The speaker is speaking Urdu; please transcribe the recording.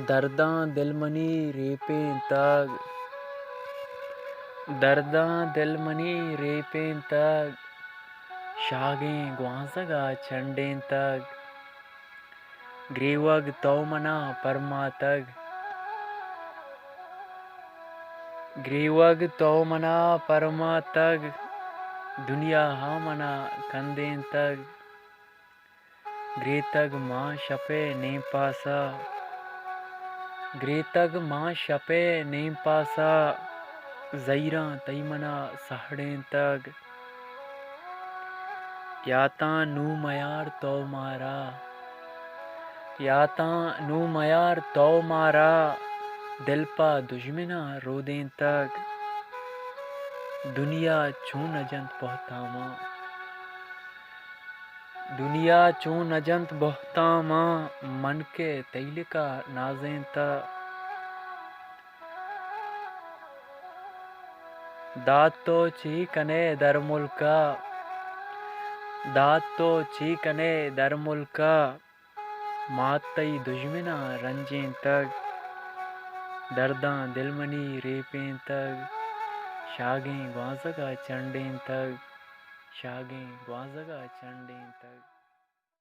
درداں دل منی ریپیں تاگ درداں دل منی ریپیں تاگ شاگیں گوانزگا چنڈیں تاگ گریوگ تو منا پرما تگ گریوگ تو منا پرما تگ دنیا ہا منا کندیں تگ گریتگ ماں شپے نیم پاسا گریتگ ماں شپے نیم پاسا زیراں تئی منا سہڑیں تگ یا تاں نو میار تو مارا یا تاں نو میار تو مارا دل پا دشمناں رودیں تگ دنیا چون نجنت بہتاما دنیا چون نجنت بہتاما من کے تیلکا نازیں تا داد تو چی کنے در ملکا داد تو چی کنے در ملکا ماتئی دشمناں رنجیں تگ درداں دل منی ریپیں تگ شاگیں گوانزگا چنڈیں تگ شاگیں گوانزگا چنڈیں تگ